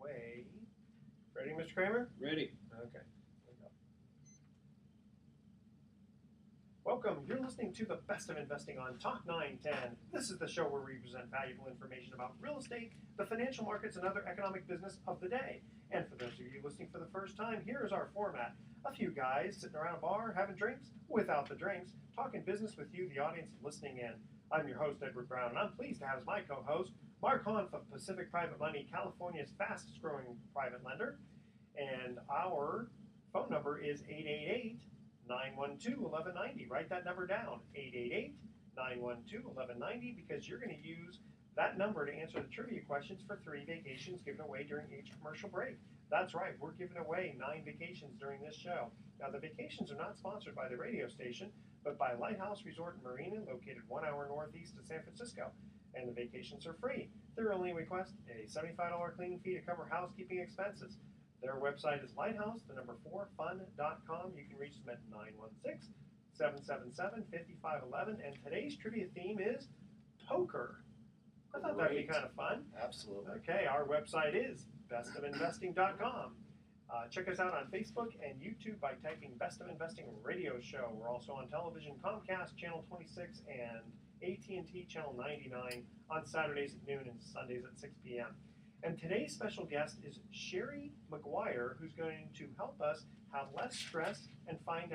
way. Ready, Mr. Kramer? Ready. Okay. Here we go. Welcome. You're listening to the Best of Investing on Talk 910. This is the show where we present valuable information about real estate, the financial markets, and other economic business of the day. And for those of you listening for the first time, here is our format. A few guys sitting around a bar having drinks without the drinks, talking business with you, the audience, listening in. I'm your host, Edward Brown, and I'm pleased to have as my co-host Mark Hanf of Pacific Private Money, California's fastest growing private lender. And our phone number is 888-912-1190. Write that number down, 888-912-1190, because you're going to use that number to answer the trivia questions for 3 vacations given away during each commercial break. That's right, we're giving away 9 vacations during this show. Now, the vacations are not sponsored by the radio station, but by Lighthouse Resort and Marina, located 1 hour northeast of San Francisco. And the vacations are free. Their only request, a $75 cleaning fee to cover housekeeping expenses. Their website is lighthouse4fun.com. You can reach them at 916-777-5511. And today's trivia theme is poker. I thought that would be kind of fun. Absolutely. Okay, our website is bestofinvesting.com. Check us out on Facebook and YouTube by typing Best of Investing Radio Show. We're also on television, Comcast Channel 26 and AT&T Channel 99 on Saturdays at noon and Sundays at 6 p.m. And today's special guest is Shari McGuire, who's going to help us have less stress and find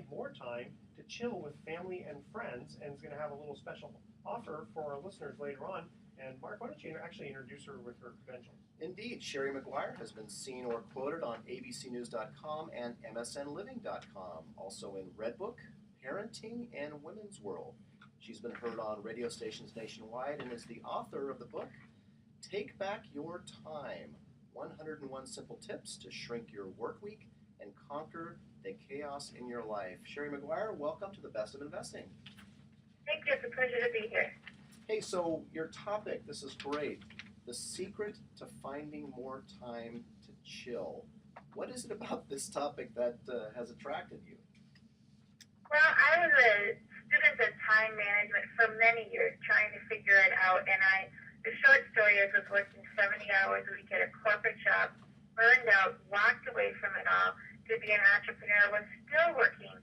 more time to chill with family and friends, and is going to have a little special offer for our listeners later on. And Mark, why don't you actually introduce her with her credentials? Indeed, Shari McGuire has been seen or quoted on abcnews.com and msnliving.com, also in Redbook, Parenting, and Women's World. She's been heard on radio stations nationwide and is the author of the book, Take Back Your Time, 101 Simple Tips to Shrink Your Work Week and Conquer the Chaos in Your Life. Shari McGuire, welcome to the Best of Investing. Thank you. It's a pleasure to be here. Hey, so your topic, this is great. The secret to finding more time to chill. What is it about this topic that has attracted you? Well, I was a student of time management for many years, trying to figure it out. And the short story is, I was working 70 hours a week at a corporate job, burned out, walked away from it all to be an entrepreneur, was still working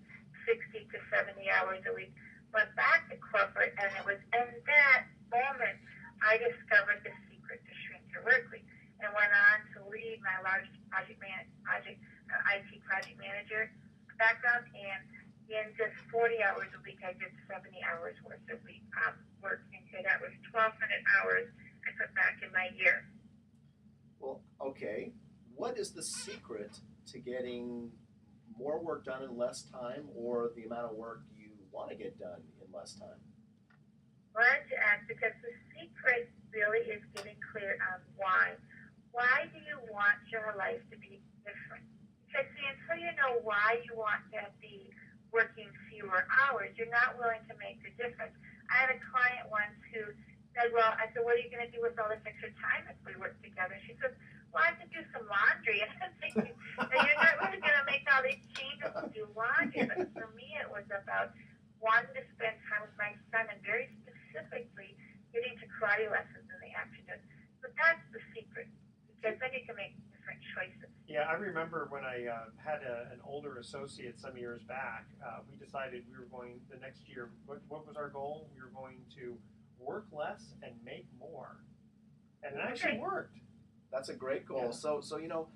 60 to 70 hours a week, went back to corporate, and it was in that moment I discovered the secret to shrink your work week, and went on to lead my largest IT project manager background, and in just 40 hours a week, I did 70 hours worth of work, and so that was 1,200 hours I put back in my year. Well, okay. What is the secret to getting more work done in less time, or the amount of work you want to get done in less time? Glad to ask, because the secret really is getting clear on why. Why do you want your life to be different? Because see, until you know why you want to be working fewer hours, you're not willing to make the difference. I had a client once who said, I said, what are you going to do with all this extra time if we work together? She said, well, I have to do some laundry. And I'm thinking, you're not really going to make all these changes to do laundry. But for me, it was about wanting to spend time with my son, and very specifically getting to karate lessons in the afternoon. So that's the secret, because then you can make different choices. Yeah, I remember when I had an older associate some years back, we decided we were going, the next year, what was our goal? We were going to work less and make more. And it actually worked. That's a great goal. Yeah. So you know,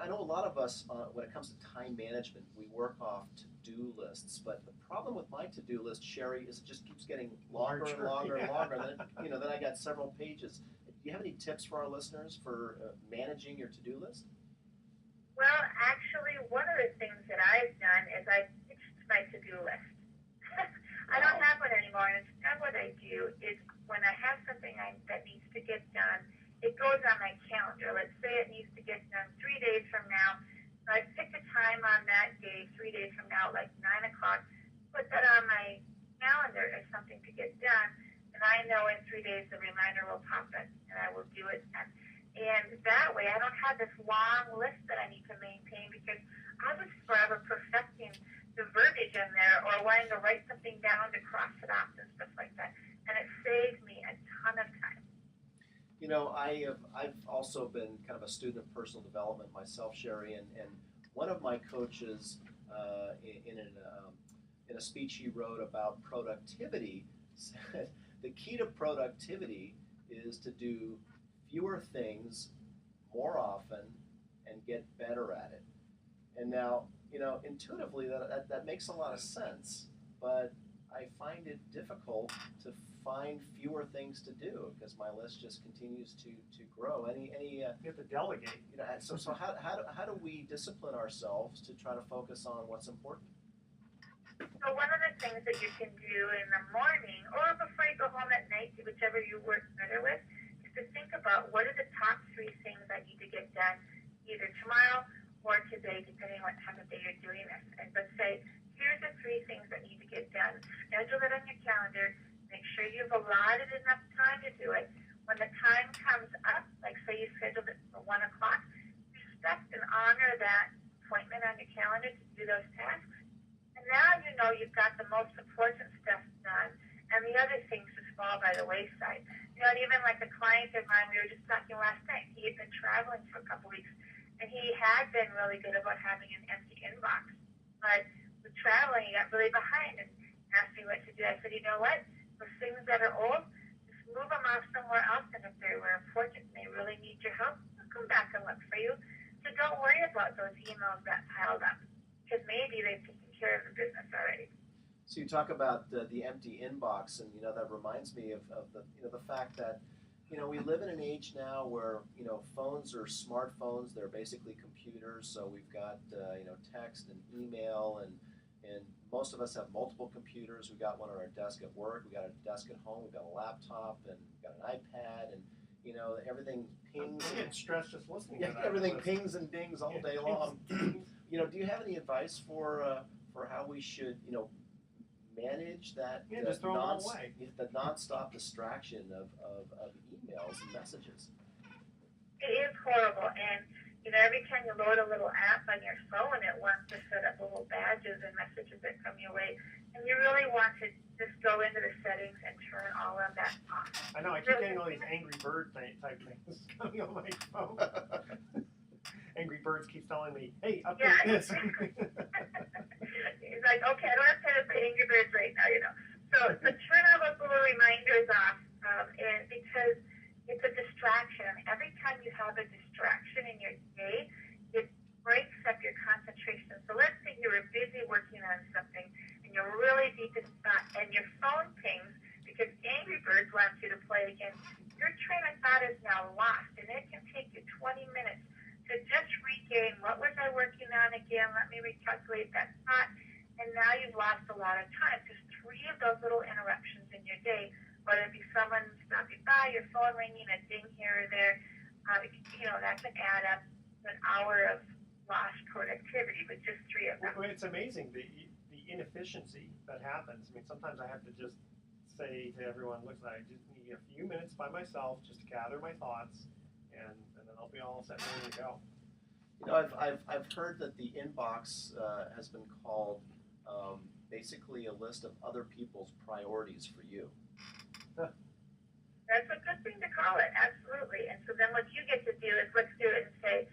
I know a lot of us, when it comes to time management, we work off to-do lists. But the problem with my to-do list, Shari, is it just keeps getting longer and longer and longer. And then, then I got several pages. Do you have any tips for our listeners for managing your to-do list? Well, actually, one of the things that I've done is I've ditched my to-do list. I don't have one anymore. And instead, what I do is when I have something that needs to get done, it goes on my calendar. Let's say it needs to get done 3 days from now. So I pick a time on that day, 3 days from now, like 9 o'clock, put that on my calendar as something to get done. And I know in 3 days the reminder will pop in, and I will do it then. And that way I don't have this long list that I need to maintain, because I was forever perfecting the verbiage in there or wanting to write something down to cross it off and stuff like that. And it saved me a ton of time. I've also been kind of a student of personal development myself, Shari, and one of my coaches in a speech he wrote about productivity said the key to productivity is to do fewer things more often and get better at it. And now, intuitively that makes a lot of sense, but I find it difficult to find fewer things to do because my list just continues to grow. You have to delegate. So how do we discipline ourselves to try to focus on what's important? So one of the things that you can do in the morning or before you go home at night, whichever you work better with, is to think about what are the top 3 things I need to get done either tomorrow or today, depending on what time of day you're doing this. And let's say, here's the 3 things that need to get done. Schedule it on your calendar. Make sure you've allotted enough time to do it. When the time comes up, like say you scheduled it for 1 o'clock, respect and honor that appointment on your calendar to do those tasks. And now you know you've got the most important stuff done, and the other things just fall by the wayside. And even like a client of mine, we were just talking last night, he had been traveling for a couple weeks, and he had been really good about having an empty inbox. But with traveling, he got really behind and asked me what to do. I said, you know what? Those things that are old, just move them off somewhere else, and if they were important and they really need your help, they'll come back and look for you. So don't worry about those emails that piled up, because maybe they've taken care of the business already. So you talk about the empty inbox, and that reminds me of the fact that we live in an age now where phones are smartphones. They're basically computers. So we've got text and email, and most of us have multiple computers. We've got one on our desk at work. We got a desk at home. We've got a laptop, and we've got an iPad, and everything pings. I'm getting stressed just listening to that. Everything pings and dings all day long. Do you have any advice for how we should manage that just throw them all away. The nonstop distraction of emails and messages? It is horrible, and every time you load a little app on your phone, it wants to set up little badges and messages that come your way, and you really want to just go into the settings and turn all of that off. I know, I keep getting all these Angry Bird type things coming on my phone. Angry Birds keeps telling me, hey, update this. He's like, okay, I don't have time to play Angry Birds right now, So turn all those little reminders off, and because it's a distraction. Every time you have a distraction in your day, it breaks up your concentration. So let's say you were busy working on something, and you're really deep in thought, and your phone pings because Angry Birds wants you to play again. Your train of thought is now lost, and it can take you 20 minutes to just regain what was I working on again. Let me recalculate that thought, and now you've lost a lot of time. Just 3 of those little interruptions in your day, whether it be someone stopping by, your phone ringing, a ding here or there, that can add up to an hour of lost productivity with just 3 of them. Well, it's amazing the inefficiency that happens. I mean, sometimes I have to just say to everyone, look, I just need a few minutes by myself just to gather my thoughts, and then I'll be all set ready to go. I've heard that the inbox has been called basically a list of other people's priorities for you. That's a good thing to call it, absolutely. And so then what you get to do is let's do it and say,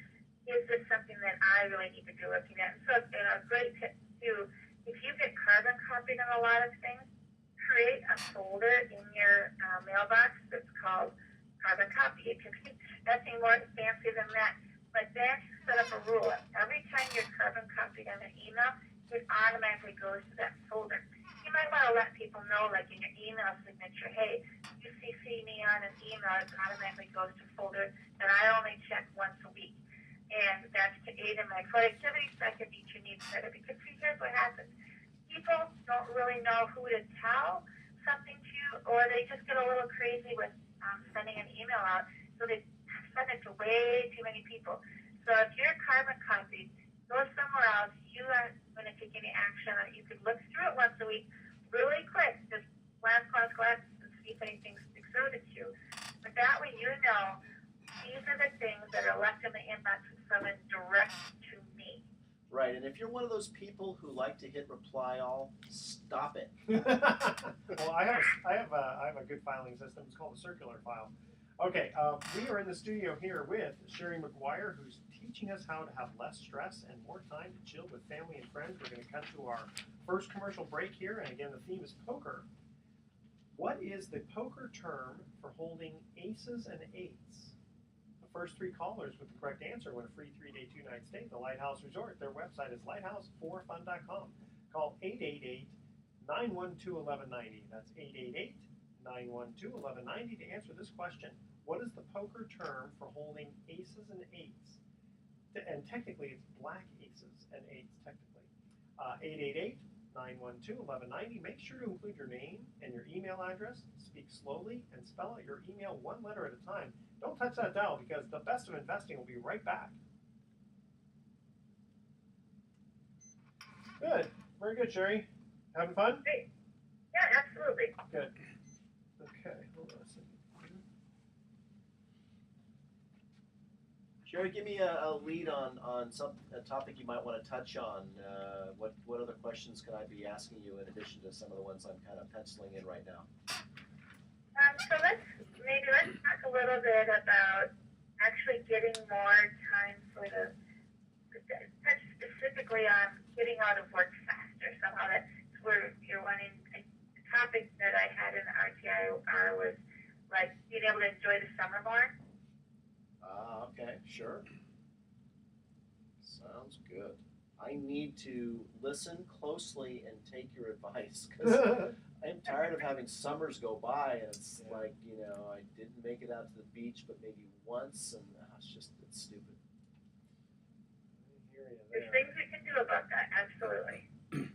is this something that I really need to be looking at? And so a great tip too, if you get carbon copied on a lot of things, create a folder in your mailbox that's called carbon copy. It can be nothing more fancy than that. But then set up a rule. Every time you're carbon copied on an email, it automatically goes to that folder. You might want to let people know, like in your email signature, hey, you CC me on an email, it automatically goes to a folder that I only check once a week. And that's to aid in my productivity. That can be your needs better. Because here's what happens. People don't really know who to tell something to, or they just get a little crazy with sending an email out. So they send it to way too many people. So if you're carbon copied, go somewhere else. You aren't going to take any action on it. You could look through it once a week, really quick, just glance, and see if anything sticks out at you. But that way you know these are the things that are left in the inbox from someone direct to me. Right, and if you're one of those people who like to hit reply all, stop it. Well, I have a good filing system. It's called a circular file. Okay, we are in the studio here with Shari McGuire, who's teaching us how to have less stress and more time to chill with family and friends. We're going to cut to our first commercial break here, and again, the theme is poker. What is the poker term for holding aces and eights? The first three callers with the correct answer win a free 3-day, 2-night stay at the Lighthouse Resort. Their website is lighthouse4fun.com. Call 888-912-1190. That's 888-912-1190 to answer this question. What is the poker term for holding aces and eights? And technically, it's black aces and eights, technically. 888-912-1190. Make sure to include your name and your email address. Speak slowly and spell out your email one letter at a time. Don't touch that dial because the best of investing will be right back. Good. Very good, Shari. Having fun? Great. Yeah, absolutely. Good. Okay. Hold on a second. Shari, give me a lead on a topic you might want to touch on. What other questions can I be asking you in addition to some of the ones I'm kind of penciling in right now? So let's talk a little bit about actually getting more time for touch specifically on getting out of work faster. Somehow that's where you're wanting. The topic that I had in the RTIR was like being able to enjoy the summer more. Okay, sure. Sounds good. I need to listen closely and take your advice because I'm tired of having summers go by and it's like, I didn't make it out to the beach but maybe once and it's stupid. I hear you There's there. things we can do about that, absolutely. Okay.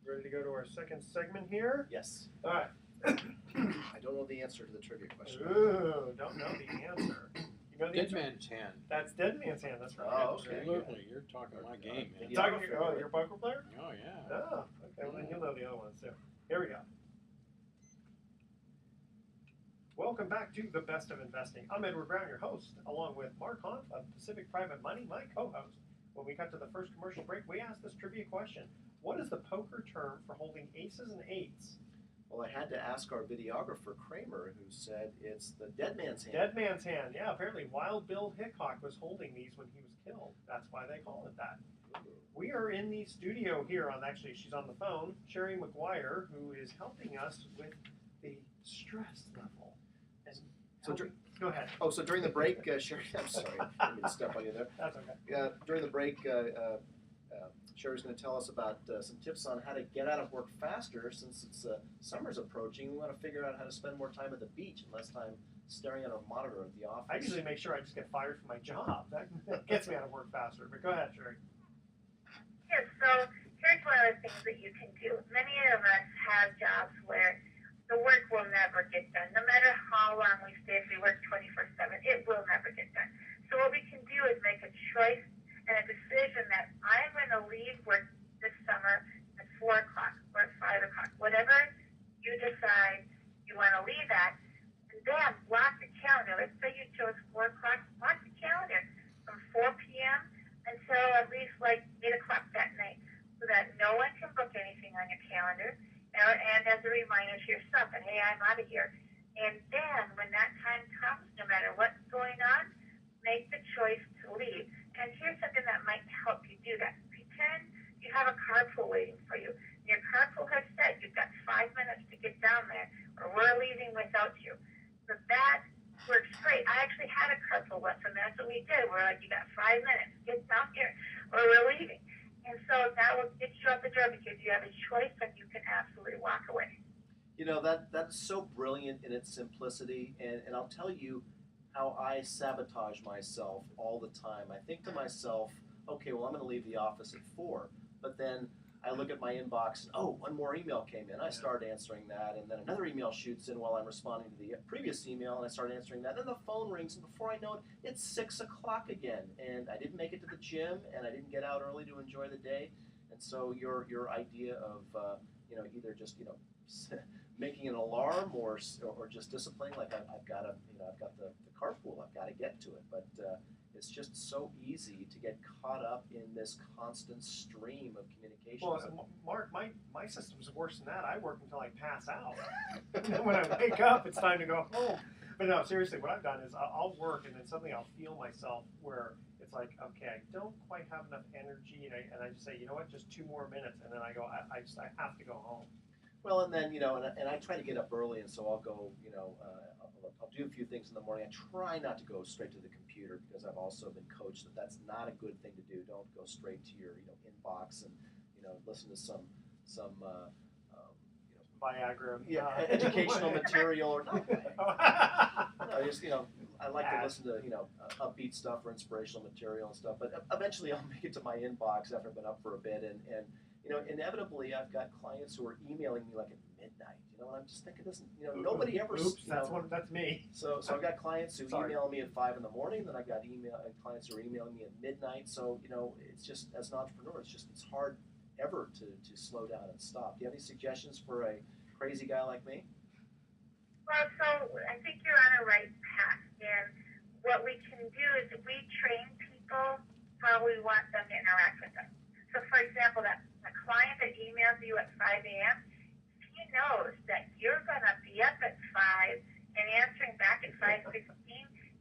We're ready to go to our second segment here? Yes. All right. I don't know the answer to the trivia question. Ooh, don't know the answer. You know the Dead answer? man's hand. That's Dead Man's Hand. That's right. Oh, okay. Absolutely. You're talking my game, man. You're talking, you're a poker player? Oh, yeah. Oh, okay. Well, then you'll know the other ones too. Here we go. Welcome back to The Best of Investing. I'm Edward Brown, your host, along with Mark Hunt of Pacific Private Money, my co-host. When we cut to the first commercial break, we asked this trivia question. What is the poker term for holding aces and eights? Well, I had to ask our videographer, Kramer, who said it's the dead man's hand. Dead Man's Hand. Yeah, apparently Wild Bill Hickok was holding these when he was killed. That's why they call it that. We are in the studio here actually, she's on the phone, Shari McGuire, who is helping us with the stress level. And go ahead. Oh, so during the break, Shari, I'm sorry, I didn't mean to step on you there. That's okay. During the break, Shari's going to tell us about some tips on how to get out of work faster since it's summer's approaching. We want to figure out how to spend more time at the beach and less time staring at a monitor at the office. I usually make sure I just get fired from my job. That gets me out of work faster. But go ahead, Shari. Yes, so here's one of the things that you can do. Many of us have jobs where the work will never get done. No matter how long we stay, if we work 24/7, it will never get done. So what we can do is make a choice and a decision that I'm going to leave work this summer at 4 o'clock or at 5 o'clock, whatever you decide you want to leave at, and then block the calendar. Let's say you chose 4 o'clock, block the calendar from 4 p.m. until at least like 8 o'clock that night so that no one can book anything on your calendar and as a reminder to yourself that, hey, I'm out of here. And then when that time comes, no matter what's going on, make the choice to leave. And here's something that might help you do that. Pretend you have a carpool waiting for you. Your carpool has said you've got 5 minutes to get down there, or we're leaving without you. So that works great. I actually had a carpool once, and that's what we did. We're like, you got 5 minutes, get down here, or we're leaving. And so that will get you out the door because you have a choice and you can absolutely walk away. That's so brilliant in its simplicity, and I'll tell you how I sabotage myself all the time. I think to myself, okay, well, I'm going to leave the office at 4, but then I look at my inbox and, one more email came in. I start answering that, and then another email shoots in while I'm responding to the previous email, and I start answering that, and the phone rings, and before I know it, it's 6 o'clock again, and I didn't make it to the gym, and I didn't get out early to enjoy the day, and so your idea of, either just, making an alarm or just disciplining, like I've got the carpool, I've got to get to it, but it's just so easy to get caught up in this constant stream of communication. Well, Mark, my system's worse than that. I work until I pass out. And then when I wake up, it's time to go home. But no, seriously, what I've done is I'll work and then suddenly I'll feel myself where it's like, okay, I don't quite have enough energy, and I just say, you know what, just 2 more minutes, and then I go, I have to go home. Well, and then, and I try to get up early, and so I'll go, I'll do a few things in the morning. I try not to go straight to the computer because I've also been coached that that's not a good thing to do. Don't go straight to your, inbox and, listen to some Viagra. educational material or not. Just, I like to listen to, upbeat stuff or inspirational material and stuff. But eventually I'll make it to my inbox after I've been up for a bit. And inevitably I've got clients who are emailing me like at midnight, and I'm just thinking this, nobody ever. Oops, that's me. So I've got clients who Sorry. email me at 5 in the morning, then I've got clients who are emailing me at midnight. So, it's just, as an entrepreneur, it's hard ever to slow down and stop. Do you have any suggestions for a crazy guy like me? Well, so I think you're on a right path, and what we can do is we train people how we want them to interact with us. So, for example, that client that emails you at 5 a.m., he knows that you're going to be up at 5 and answering back at 5:15.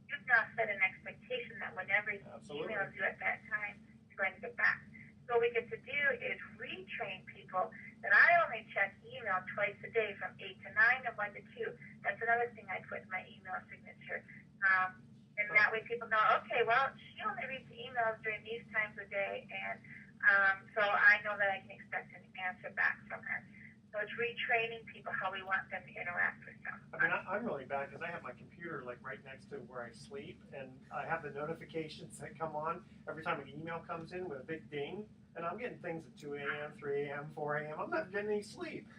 You've now set an expectation that whenever he emails you at that time, you're going to get back. So what we get to do is retrain people that I only check email twice a day from 8 to 9 and 1 to 2. That's another thing I put in my email signature. And that way people know, okay, well, she only reads emails during these times of day, and so I know that I can expect an answer back from her. So it's retraining people how we want them to interact with them. I mean, I'm really bad because I have my computer like right next to where I sleep, and I have the notifications that come on every time an email comes in with a big ding, and I'm getting things at 2 a.m., 3 a.m., 4 a.m. I'm not getting any sleep.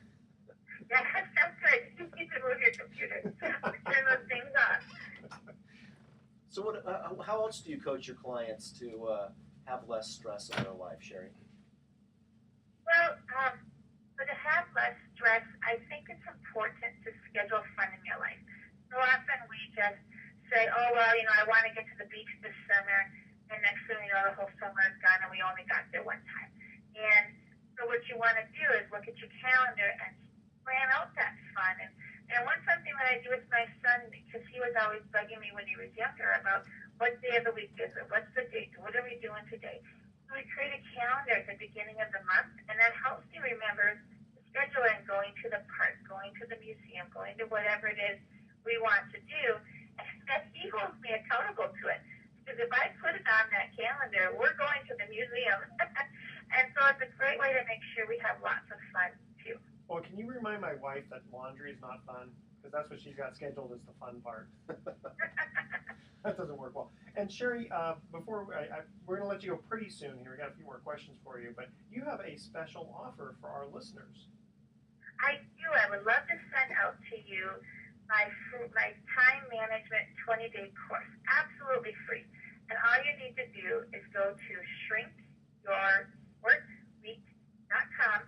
Yeah, that sounds good. You need to move your computer. Turn those things off. So how else do you coach your clients to have less stress in their life, Shari? Well, so to have less stress, I think it's important to schedule fun in your life. So often we just say, oh, well, I want to get to the beach this summer, and next thing you know, the whole summer is gone, and we only got there one time. And so what you want to do is look at your calendar and plan out that fun. And one something that I do with my son, because he was always bugging me when he was younger about what day of the week is it, what's the date, what are we doing today? So we create a calendar at the beginning of the month, and that helps me remember the schedule and going to the park, going to the museum, going to whatever it is we want to do. And he holds me accountable to it. Because if I put it on that calendar, we're going to the museum. And so it's a great way to make sure we have lots of fun, too. Well, can you remind my wife that laundry is not fun? Because that's what she's got scheduled as the fun part. That doesn't work well. And Shari, before we're going to let you go pretty soon here. We got a few more questions for you, but you have a special offer for our listeners. I do. I would love to send out to you my time management 20-day course, absolutely free. And all you need to do is go to shrinkyourworkweek.com,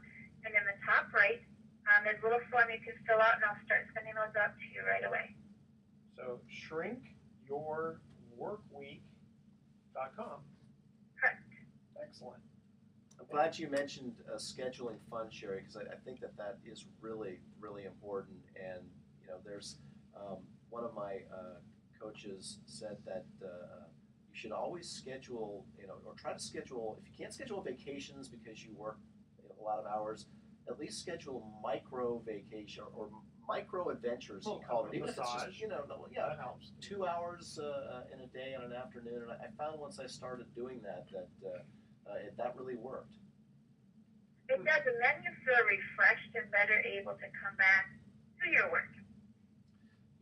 and in the top right, there's a little form you can fill out, and I'll start sending those out to you right away. So shrinkyourworkweek.com. Correct. Excellent. I'm glad you mentioned scheduling fun, Shari, because I think that is really, really important. And there's one of my coaches said that you should always schedule, or try to schedule. If you can't schedule vacations because you work a lot of hours, at least schedule micro vacation or micro adventures. He called it. Even if it's just, that helps. 2 hours in a day on an afternoon. And I found once I started doing that that really worked. It does, and then you feel refreshed and better able to come back to your work.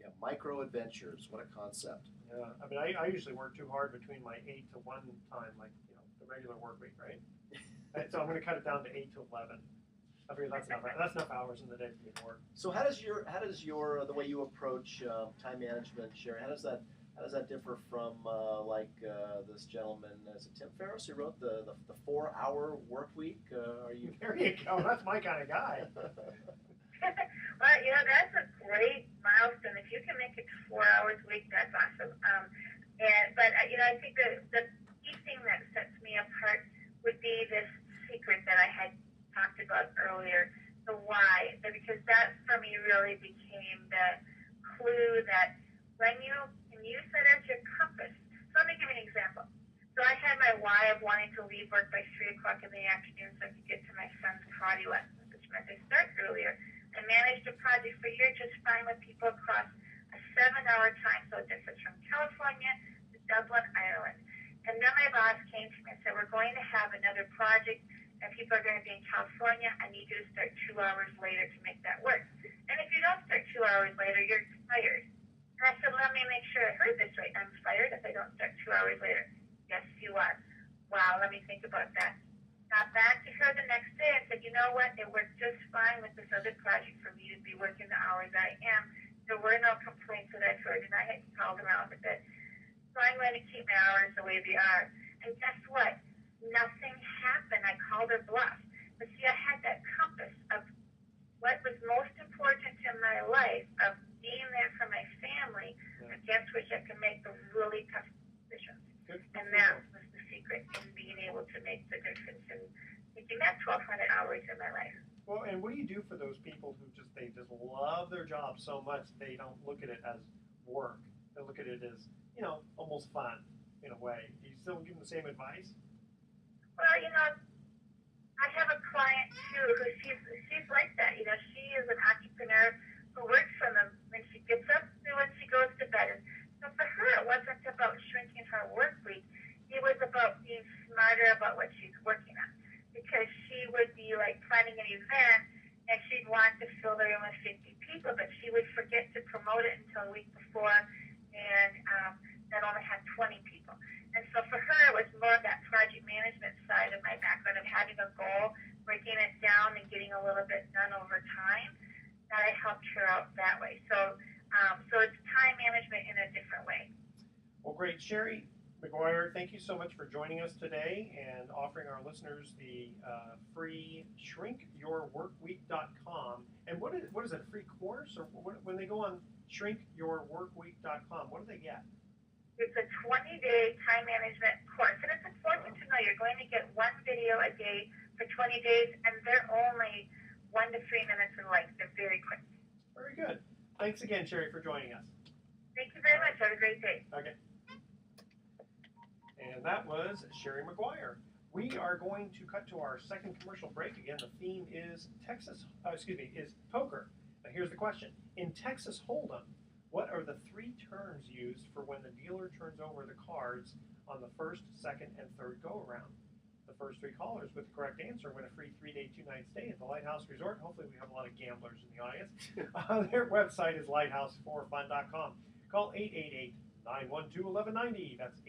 Yeah, micro adventures. What a concept. Yeah, I mean, I usually work too hard between my 8 to 1 time, like the regular work week, right? So I'm going to cut it down to 8 to 11. I figure that's enough hours in the day for me to work. So how does your the way you approach time management, Shari? How does that differ from this gentleman? Is it Tim Ferriss who wrote the 4-hour work week? Are you? There you go. That's my kind of guy. Well, that's a great milestone. If you can make it 4 hours a week, that's awesome. But I think the key thing that sets me apart would be this secret that I had talked about earlier, the why. Because that, for me, really became the clue that when you can use that as your compass. So let me give you an example. So I had my why of wanting to leave work by 3 o'clock in the afternoon so I could get to my son's karate lessons, which meant I start earlier. I managed a project for a year just fine with people across a 7-hour time zone difference from California to Dublin, Ireland. And then my boss came to me and said, we're going to have another project and people are going to be in California. I need you to start 2 hours later to make that work. And if you don't start 2 hours later, you're fired. And I said, let me make sure I heard this right. I'm fired if I don't start 2 hours later. Yes, you are. Wow, let me think about that. Got back to her the next day and said, you know what? It worked just fine with this other project for me to be working the hours I am. There were no complaints that I've heard, and I had called around a bit. So I'm going to keep my hours the way they are. And guess what? Nothing happened. I called her bluff. But see, I had that compass of what was most important in my life, of being there for my family, against which I could make the really tough decisions. And that was the secret in being able to make the difference in making that 1,200 hours in my life. Well, and what do you do for those people who just love their job so much they don't look at it as work? They look at it as, almost fun in a way. Do you still give them the same advice? Well, I have a client too who she's like that. She is an entrepreneur who works from when she gets up to when she goes to bed. And so for her, it wasn't about shrinking her work week. It was about being smarter about what she's working on. Because she would be like planning an event and she'd want to fill the room with 50 people, but she would forget to promote it until a week before and that only had 20 people. And so for her, it was more of that project management side of my background of having a goal, breaking it down and getting a little bit done over time that I helped her out that way. So it's time management in a different way. Well, great. Shari McGuire, thank you so much for joining us today and offering our listeners the free shrinkyourworkweek.com. And what is it, a free course? Or when they go on shrinkyourworkweek.com, what do they get? It's a 20-day time management course. And it's important to know you're going to get one video a day for 20 days, and they're only 1 to 3 minutes in length. They're very quick. Very good. Thanks again, Shari, for joining us. Thank you very much. Have a great day. Okay. And that was Shari McGuire. We are going to cut to our second commercial break. Again, the theme is poker. Now here's the question. In Texas Hold'em, what are the 3 terms used for when the dealer turns over the cards on the first, second, and third go-around? The first 3 callers with the correct answer win a free 3-day, 2-night stay at the Lighthouse Resort. Hopefully we have a lot of gamblers in the audience. Their website is lighthouse4fun.com. Call 888-912-1190. That's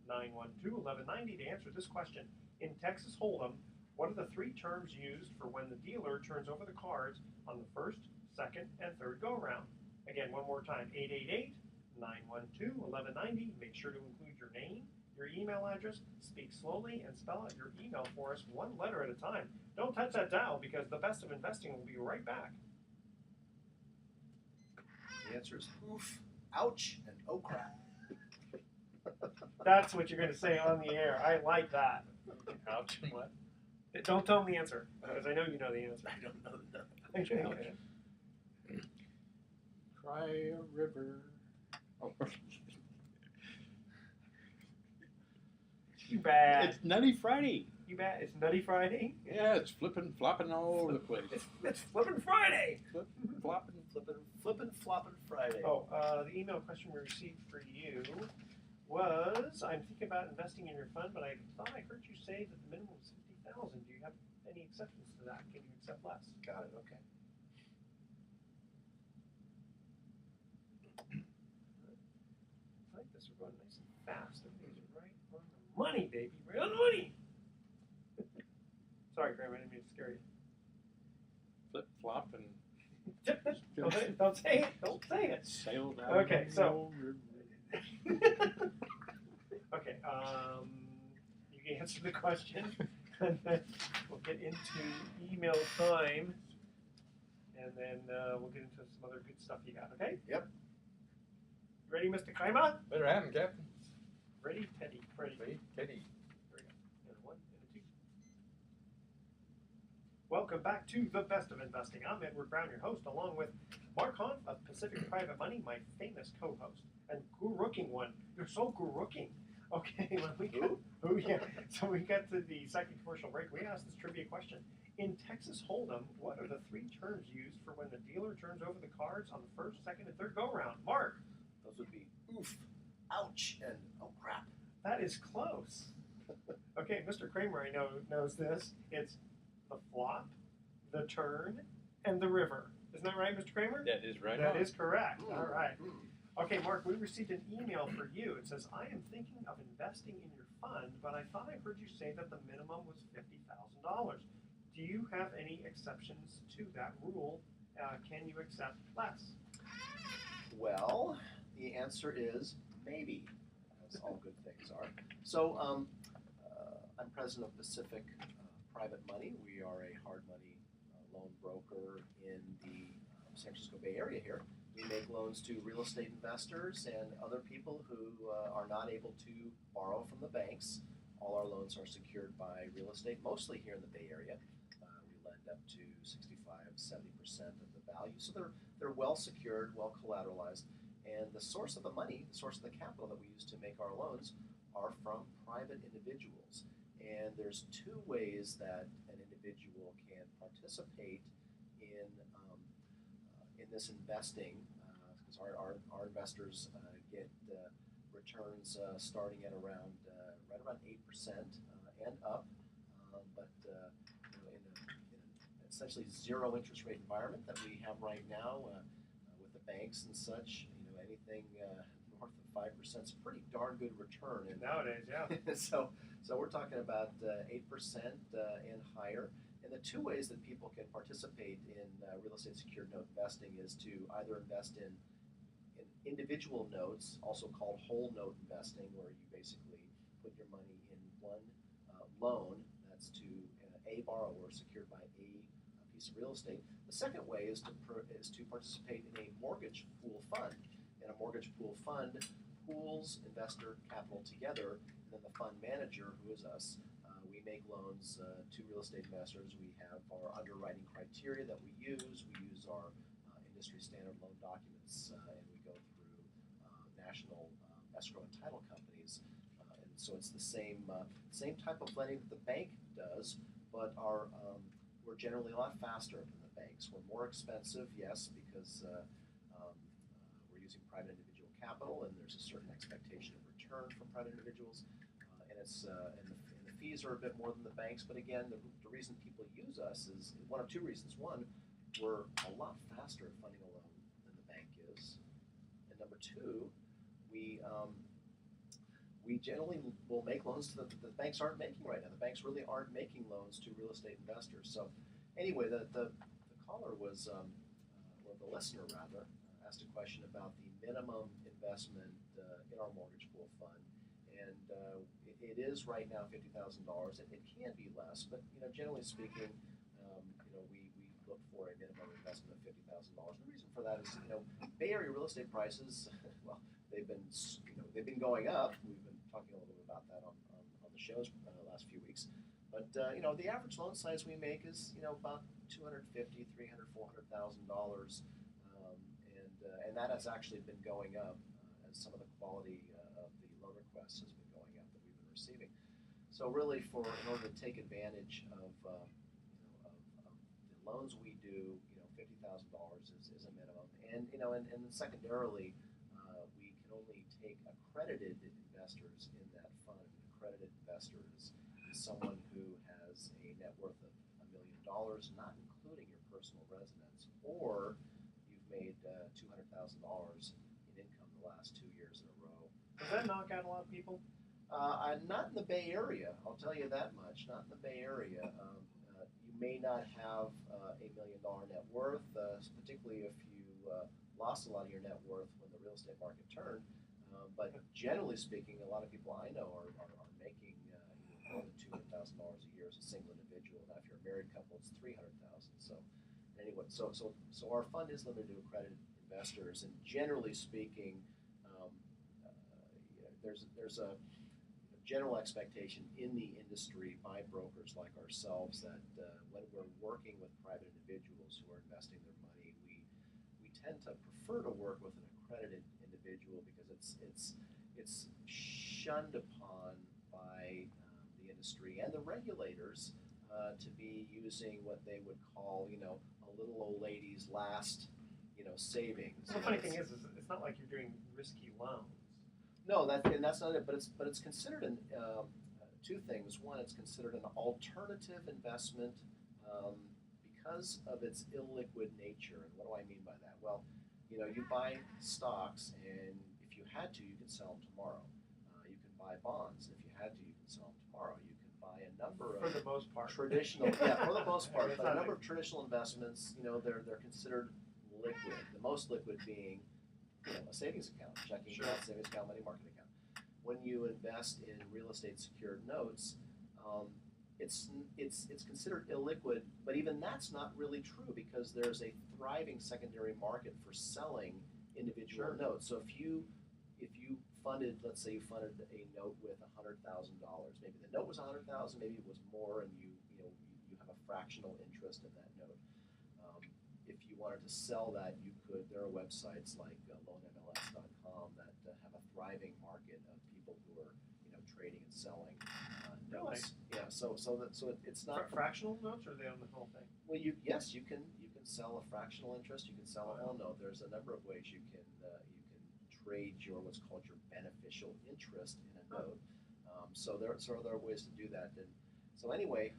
888-912-1190 to answer this question. In Texas Hold'em, what are the 3 terms used for when the dealer turns over the cards on the first, second, and third go-around? Again, one more time, 888-912-1190. Make sure to include your name, your email address, speak slowly, and spell out your email for us 1 letter at a time. Don't touch that dial because the best of investing will be right back. The answer is oof, ouch, and oh crap. That's what you're going to say on the air. I like that. Ouch and what? Don't tell them the answer because I know you know the answer. I don't know the Okay. Cry a river. You bad. It's Nutty Friday. You bad. It's Nutty Friday. Yeah, it's flopping all over the place. It's Flippin' Friday. Flippin' Floppin' Friday. Oh, the email question we received for you was, I'm thinking about investing in your fund, but I thought I heard you say that the minimum is $50,000. Do you have any exceptions to that? Can you accept less? Got it, okay. I like this. We're going nice and fast. Everything's right on the money, baby. Right on the money. Sorry, Graham, I didn't mean to scare you. Flip, flop, and Don't say it. Don't say it. sail down. Okay, so. Okay, you can answer the question, and then we'll get into email time, and then we'll get into some other good stuff you got, okay? Yep. Ready, Mr. Kaima? Better have him, Captain. Ready, Teddy. Ready. Ready, Teddy. There we go. And a 1 and a 2. Welcome back to The Best of Investing. I'm Edward Brown, your host, along with Mark Hanf of Pacific Private Money, my famous co-host, and gurooking one. You're so gurooking. Okay, when we got, so we got to the second commercial break. We asked this trivia question. In Texas Hold'em, what are the three terms used for when the dealer turns over the cards on the first, second, and third go-round? Mark. Those would be oof, ouch, and oh crap. That is close. Okay, Mr. Kramer, I know, knows this. It's the flop, the turn, and the river. Isn't that right, Mr. Kramer? That is right. That is correct. Mm. All right. Okay, Mark, we received an email for you. It says, I am thinking of investing in your fund, but I thought I heard you say that the minimum was $50,000. Do you have any exceptions to that rule? Can you accept less? Well, the answer is maybe, as all good things are. So I'm president of Pacific Private Money. We are a hard money loan broker in the San Francisco Bay Area here. We make loans to real estate investors and other people who are not able to borrow from the banks. All our loans are secured by real estate, mostly here in the Bay Area. We lend up to 65-70% of the value. So they're well secured, well collateralized. And the source of the money, the source of the capital that we use to make our loans are from private individuals. And there's two ways that an individual can participate in this investing, because our investors get returns starting at around right around 8% and up, but in an essentially zero interest rate environment that we have right now with the banks and such, anything north of 5% is a pretty darn good return. And nowadays, yeah. so we're talking about 8% and higher. And the two ways that people can participate in real estate secured note investing is to either invest in individual notes, also called whole note investing, where you basically put your money in one loan that's to a borrower secured by a piece of real estate. The second way is to participate in a mortgage pool fund. And a mortgage pool fund pools investor capital together, and then the fund manager, who is us, we make loans to real estate investors. We have our underwriting criteria that we use. We use our industry standard loan documents, and we go through national escrow and title companies. And so it's the same type of lending that the bank does, but we're generally a lot faster than the banks. We're more expensive, yes, because we're using private individual capital, and there's a certain expectation of return from private individuals, and the fees are a bit more than the banks. But again, the reason people use us is one of two reasons. One, we're a lot faster at funding a loan than the bank is, and number two, we generally will make loans that the banks aren't making right now. The banks really aren't making loans to real estate investors. So anyway, the caller was, or the listener rather, asked a question about the minimum investment in our mortgage pool fund, and it is right now $50,000. It can be less, but generally speaking, we look for a minimum investment of $50,000. The reason for that is Bay Area real estate prices, well, they've been going up. We've been talking a little bit about that on the shows the last few weeks. But the average loan size we make is about $250,000, $300,000, $400,000, and that has actually been going up as some of the quality of the loan requests has been going up that we've been receiving. So really, in order to take advantage of the loans we do, $50,000 is a minimum, and and secondarily, we can only take accredited investors in that fund. Accredited investors is someone who has a net worth of $1 million, not including your personal residence, or you've made $200,000 in income the last 2 years in a row. Does that knock out a lot of people? Not in the Bay Area, I'll tell you that much. Not in the Bay Area. You may not have $1 million net worth, particularly if you lost a lot of your net worth when the real estate market turned. But generally speaking, a lot of people I know are making more than $200,000 a year as a single individual. Now, if you're a married couple, it's $300,000. So anyway, so our fund is limited to accredited investors, and generally speaking, there's a general expectation in the industry by brokers like ourselves that when we're working with private individuals who are investing their money, we tend to prefer to work with an accredited individual because it's shunned upon by the industry and the regulators to be using what they would call, a little old lady's last, savings. Well, the funny thing is it's not like you're doing risky loans. No, that's not it. But it's considered two things. One, it's considered an alternative investment because of its illiquid nature. And what do I mean by that? Well, you buy stocks, and if you had to, you could sell them tomorrow. You can buy bonds. If you had to, you can sell them tomorrow. You can buy a number For of the most part. traditional, for the most part, It's but a not number of traditional investments, they're considered liquid. The most liquid being, a savings account, checking Sure. account, savings account, money market account. When you invest in real estate secured notes, it's considered illiquid, but even that's not really true because there's a thriving secondary market for selling individual Sure. notes. So if you funded, let's say you funded a note with $100,000, maybe the note was $100,000, maybe it was more, and you have a fractional interest in that note. If you wanted to sell that, you could. There are websites like loanmls.com that have a thriving market of people who are trading and selling notes. Yeah, so it's not Fractional notes, or are they on the whole thing? well. You can sell a fractional interest. You can sell a whole note. There's a number of ways you can trade your what's called your beneficial interest in a note. So there are ways to do that. And so anyway,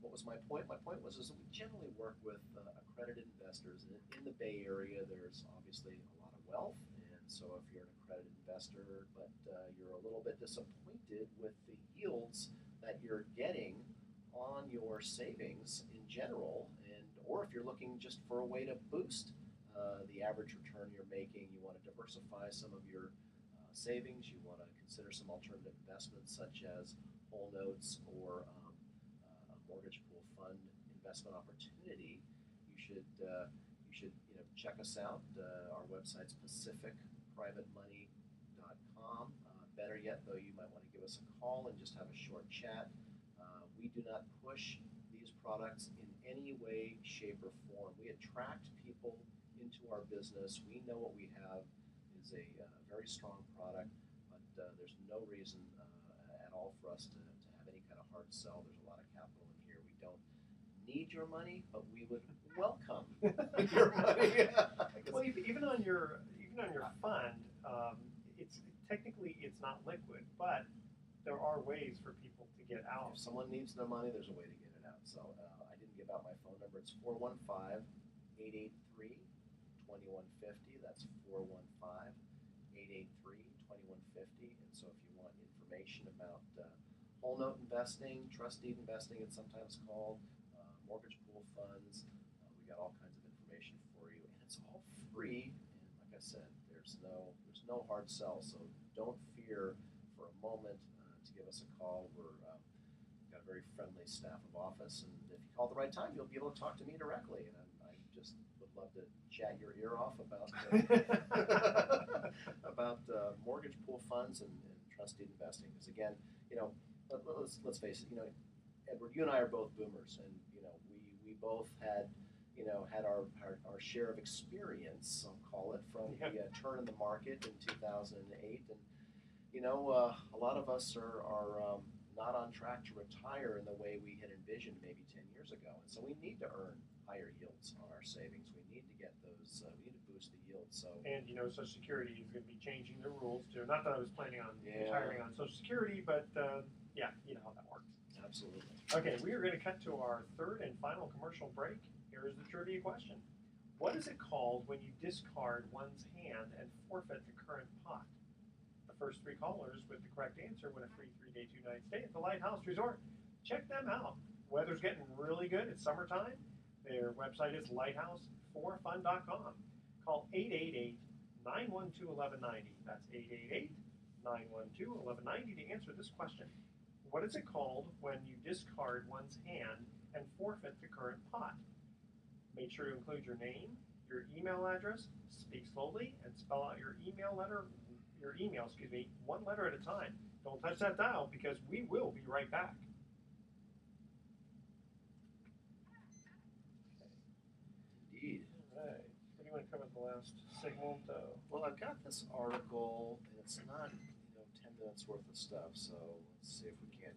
what was my point? My point was is that we generally work with accredited investors. And in the Bay Area, there's obviously a lot of wealth. And so if you're an accredited investor, but you're a little bit disappointed with the yields that you're getting on your savings in general, or if you're looking just for a way to boost the average return you're making, you want to diversify some of your savings, you want to consider some alternative investments such as whole notes or a mortgage pool fund investment opportunity, you should check us out. Our website's pacificprivatemoney.com. Better yet, though, you might want to give us a call and just have a short chat. We do not push these products in any way, shape, or form. We attract people into our business. We know what we have is a very strong product, but there's no reason at all for us to have any kind of hard sell. There's a lot of capital in here. We don't need your money, but we would welcome your money. Well, even on your fund, it's technically it's not liquid, but there are ways for people to get out. If someone needs their money, there's a way to get it out. So I didn't give out my phone number. It's 415-883-2150. That's 415-883-2150. And so if you want information about whole note investing, trust deed investing, it's sometimes called, mortgage pool funds, we got all kinds of information for you, and it's all free. And like I said, there's no hard sell. So don't fear for a moment to give us a call. We've got a very friendly staff of office, and if you call at the right time, you'll be able to talk to me directly. And I just would love to chat your ear off about about mortgage pool funds and trust deed investing. Because again, let's face it. Edward, you and I are both boomers, and we both had our share of experience, I'll call it, from the turn in the market in 2008, and a lot of us are not on track to retire in the way we had envisioned maybe 10 years ago, and so we need to earn higher yields on our savings. We need to get those. We need to boost the yields. So and Social Security is going to be changing their rules too. Not that I was planning on retiring on Social Security, but you know how that works. Absolutely. Okay, we are going to cut to our third and final commercial break. Here is the trivia question. What is it called when you discard one's hand and forfeit the current pot? The first three callers with the correct answer win a free 3-day, 2-night stay at the Lighthouse Resort. Check them out. Weather's getting really good. It's summertime. Their website is lighthouse4fun.com. Call 888-912-1190. That's 888-912-1190 to answer this question. What is it called when you discard one's hand and forfeit the current pot? Make sure to include your name, your email address, speak slowly, and spell out your email, one letter at a time. Don't touch that dial because we will be right back. Indeed. All right. Pretty want to cover the last segment? Well, I've got this article, and it's not 10 minutes worth of stuff. So let's see if we can't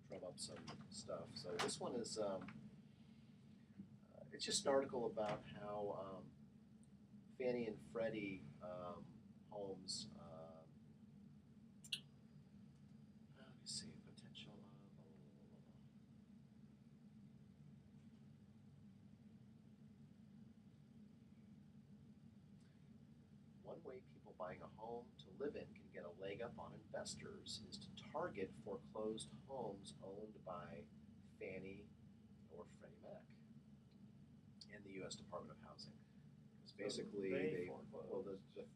drum up some stuff. So this one is it's just an article about how Fannie and Freddie homes. Let me see potential. One way people buying a home to live in can get a leg up on investors is to target foreclosed homes owned by Fannie or Freddie Mac and the U.S. Department of Housing. Because basically,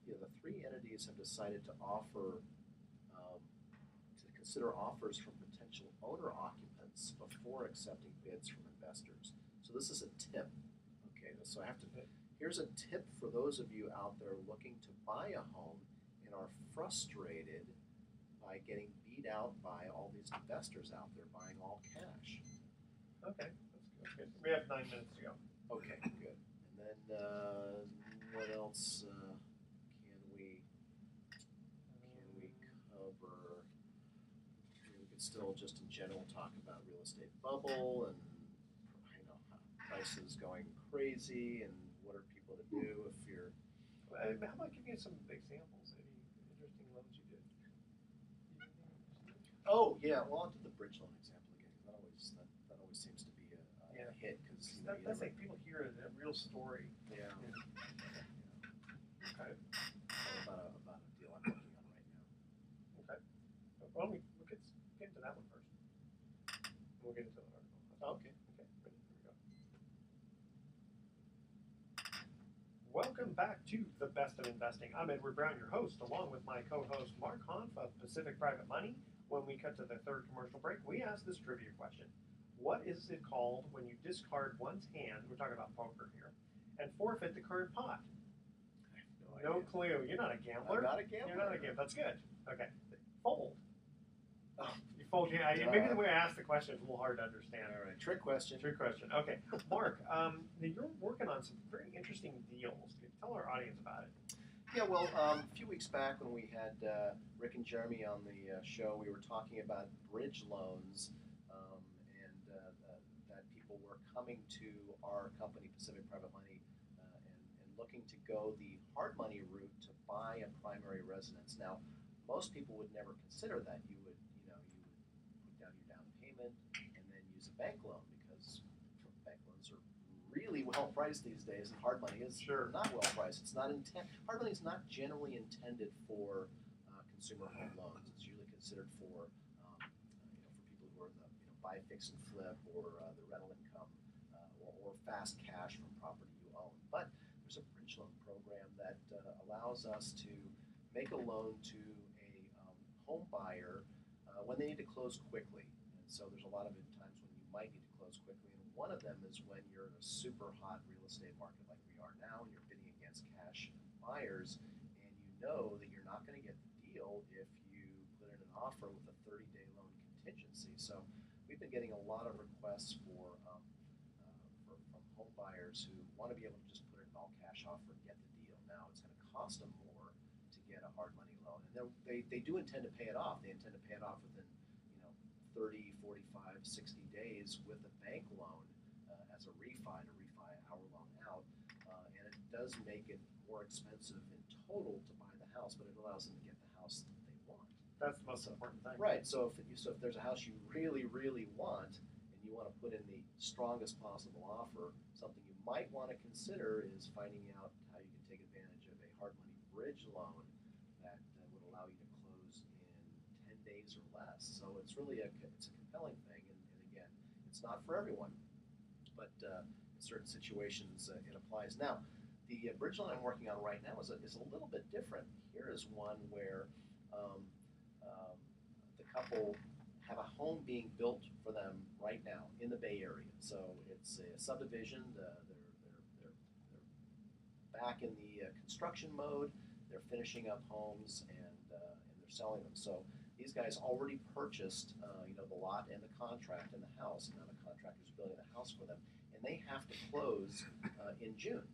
the three entities have decided to offer, to consider offers from potential owner occupants before accepting bids from investors. So this is a tip. Okay, so I have to. Here's a tip for those of you out there looking to buy a home and are frustrated by getting beat out by all these investors out there buying all cash. Okay, that's good. We have 9 minutes to go. Okay, good. And then what else can we cover? We could still just in general talk about real estate bubble and prices going crazy and what are people to do if you're. How about giving you some examples? Any interesting loans you did? Oh yeah, well I'll do the bridge loan example again because that always seems to be a hit because that's like people hear a real story. Yeah. Okay. About a deal I'm working on right now. Okay. Well, we'll get into that one first. We'll get into the article. Okay. Okay. Here we go. Welcome back to The Best of Investing. I'm Edward Brown, your host, along with my co-host Mark Hanf of Pacific Private Money. When we cut to the third commercial break, we ask this trivia question. What is it called when you discard one's hand, we're talking about poker here, and forfeit the current pot? I have No clue. You're not a gambler. I'm not a gambler. You're not a gambler. That's good. Okay. Fold. Oh. You fold. Yeah. Maybe the way I asked the question is a little hard to understand. All right. Trick question. Trick question. Okay. Mark, you're working on some very interesting deals. Can you tell our audience about it? Yeah, well, a few weeks back when we had Rick and Jeremy on the show, we were talking about bridge loans and that people were coming to our company, Pacific Private Money, and looking to go the hard money route to buy a primary residence. Now, most people would never consider that. You would put down your down payment and then use a bank loan because bank loans are really well priced these days, and hard money is not well priced. It's not hard money is not generally intended for consumer home loans. It's usually considered for for people who are in the buy, fix, and flip, or the rental income, or fast cash from property you own. But there's a bridge loan program that allows us to make a loan to a home buyer when they need to close quickly. And so there's a lot of times when you might need to close quickly. And one of them is when you're in a super hot real estate market like we are now, and you're bidding against cash buyers, and you know that you're not going to get the deal if you put in an offer with a 30-day loan contingency. So we've been getting a lot of requests from home buyers who want to be able to just put in an all-cash offer and get the deal. Now it's going to cost them more to get a hard money loan, and they do intend to pay it off. They intend to pay it off within 30, 45, 60 days with a bank loan as a refi, hour long out, and it does make it more expensive in total to buy the house, but it allows them to get the house that they want. That's the most important thing. Right. So if there's a house you really, really want, and you want to put in the strongest possible offer, something you might want to consider is finding out how you can take advantage of a hard money bridge loan that would allow you to close in 10 days or less. So it's really a compelling thing, and again, it's not for everyone, but in certain situations it applies. Now, the bridge loan I'm working on right now is a little bit different. Here is one where the couple have a home being built for them right now in the Bay Area. So it's a subdivision. They're back in the construction mode. They're finishing up homes and they're selling them. So these guys already purchased the lot and the contract and the house. And now the contractor's building the house for them, and they have to close in June.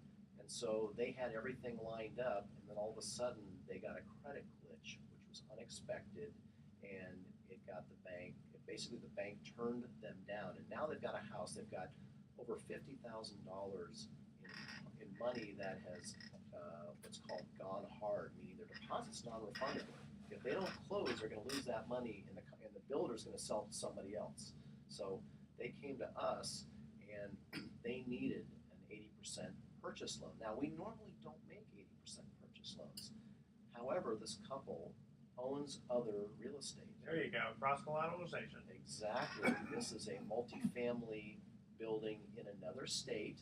And so they had everything lined up, and then all of a sudden they got a credit glitch, which was unexpected, and it got the bank. Basically, the bank turned them down, and now they've got a house. They've got over $50,000 in money that has what's called gone hard, meaning their deposit's non-refundable. If they don't close, they're going to lose that money, and the builder's going to sell it to somebody else. So they came to us, and they needed an 80% purchase loan. Now, we normally don't make 80% purchase loans. However, this couple owns other real estate. There you go, cross-collateralization. Exactly. This is a multifamily building in another state,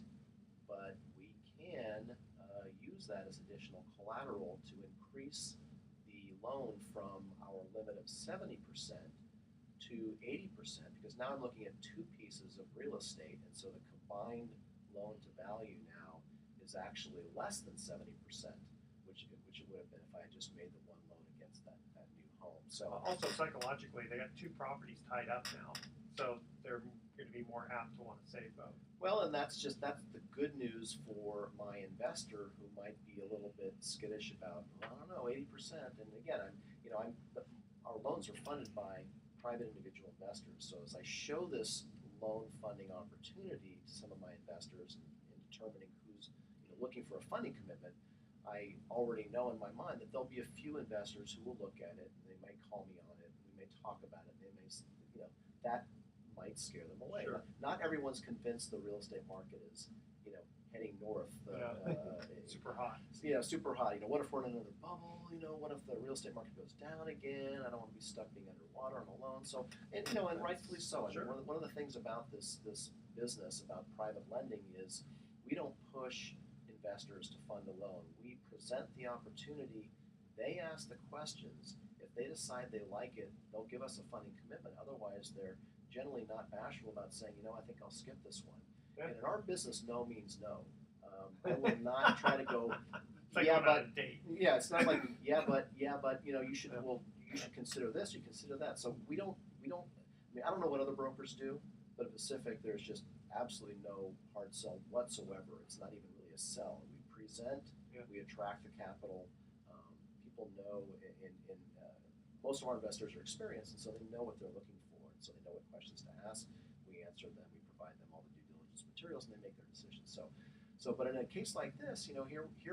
but we can use that as additional collateral to increase the loan from our limit of 70% to 80%, because now I'm looking at two pieces of real estate, and so the combined loan to value now is actually less than 70%, which it would have been if I had just made the one loan against that new home. So Also, psychologically, they got two properties tied up now, so they're going to be more apt to want to save both. well, and that's the good news for my investor who might be a little bit skittish about, well, I don't know, 80%. And again, our loans are funded by private individual investors. So as I show this loan funding opportunity to some of my investors in determining who's looking for a funding commitment, I already know in my mind that there'll be a few investors who will look at it, and they might call me on it, and we may talk about it, and they may, that might scare them away. Sure. Not everyone's convinced the real estate market is, heading north. Super hot. Super hot. What if we're in another bubble? What if the real estate market goes down again? I don't want to be stuck being underwater. I'm alone. So, and rightfully so. Sure. I mean, one of the things about this business, about private lending, is we don't push investors to fund a loan. We present the opportunity. They ask the questions. If they decide they like it, they'll give us a funding commitment. Otherwise, they're generally not bashful about saying, I think I'll skip this one. Yeah. And in our business, no means no. I will not try to go. It's like Yeah, going on but a date. yeah, it's not like you should you should consider this, you consider that. So we don't. I don't know what other brokers do, but at Pacific, there's just absolutely no hard sell whatsoever. It's not even really a sell. We present, we attract the capital. People know, most of our investors are experienced, and so they know what they're looking for, and so they know what questions to ask. We answer them. We provide them all the due diligence materials, and they make their decisions. But in a case like this, here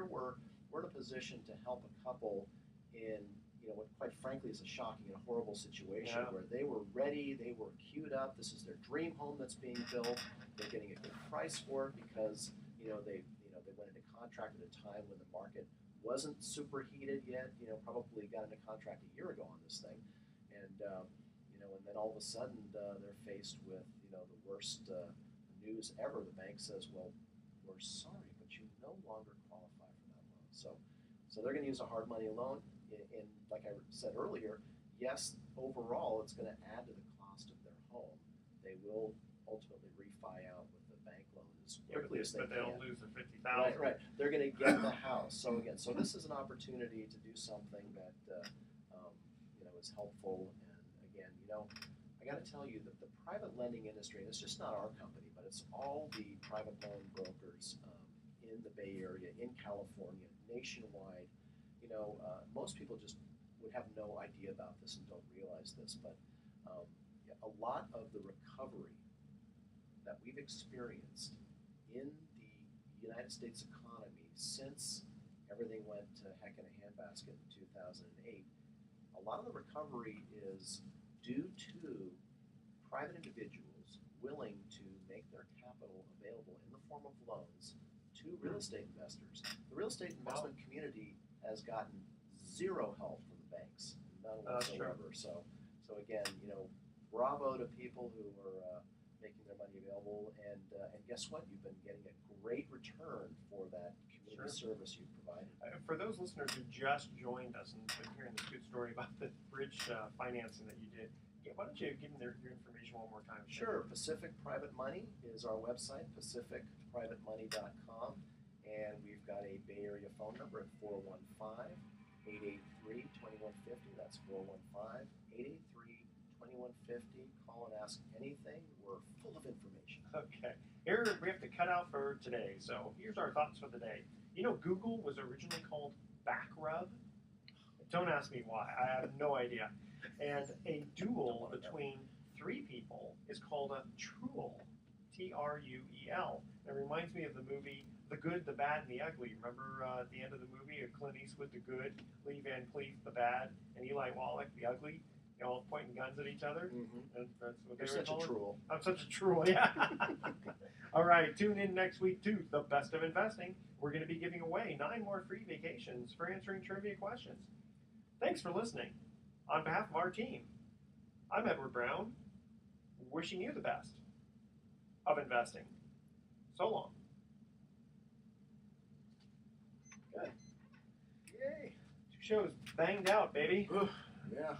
we're in a position to help a couple in what quite frankly is a shocking and a horrible situation where they were ready, they were queued up. This is their dream home that's being built. They're getting a good price for it because they went into contract at a time when the market wasn't super heated yet. Probably got into contract a year ago on this thing, and then all of a sudden they're faced with the worst news ever. The bank says, well, we're sorry, but you no longer qualify for that loan. So they're going to use a hard money loan. And like I said earlier, yes, overall it's going to add to the cost of their home. They will ultimately refi out with the bank loan as quickly as they can. But they'll lose their $50,000. Right. They're going to get the house. So this is an opportunity to do something that is helpful. And again, I got to tell you that the private lending industry, and it's just not our company, but it's all the private loan brokers in the Bay Area, in California, nationwide. Most people just would have no idea about this and don't realize this, but a lot of the recovery that we've experienced in the United States economy since everything went to heck in a handbasket in 2008, a lot of the recovery is due to private individuals willing to make their capital available in the form of loans to real estate investors. The real estate investment community has gotten zero help from the banks, none whatsoever. So again, bravo to people who are making their money available, and guess what? You've been getting a great return for that community service you've provided. For those listeners who just joined us and been hearing this good story about the bridge financing that you did, why don't you give them your information one more time? Sure. Pacific Private Money is our website, pacificprivatemoney.com, and we've got a Bay Area phone number at 415-883-2150. That's 415-883-2150. Call and ask anything. We're full of information. Okay. Here we have to cut out for today. So here's our thoughts for the day. You know, Google was originally called Backrub. Don't ask me why. I have no idea. And a duel between three people is called a truel. Truel. It reminds me of the movie The Good, the Bad, and the Ugly. Remember at the end of the movie, Clint Eastwood, the good, Lee Van Cleef, the bad, and Eli Wallach, the ugly. They all pointing guns at each other. Mm-hmm. That's what You're they were such a calling. troll. I'm such a troll, yeah. All right, tune in next week to The Best of Investing. We're going to be giving away 9 more free vacations for answering trivia questions. Thanks for listening. On behalf of our team, I'm Edward Brown, wishing you the best of investing. So long. Good. Yay. 2 shows banged out, baby. Yeah.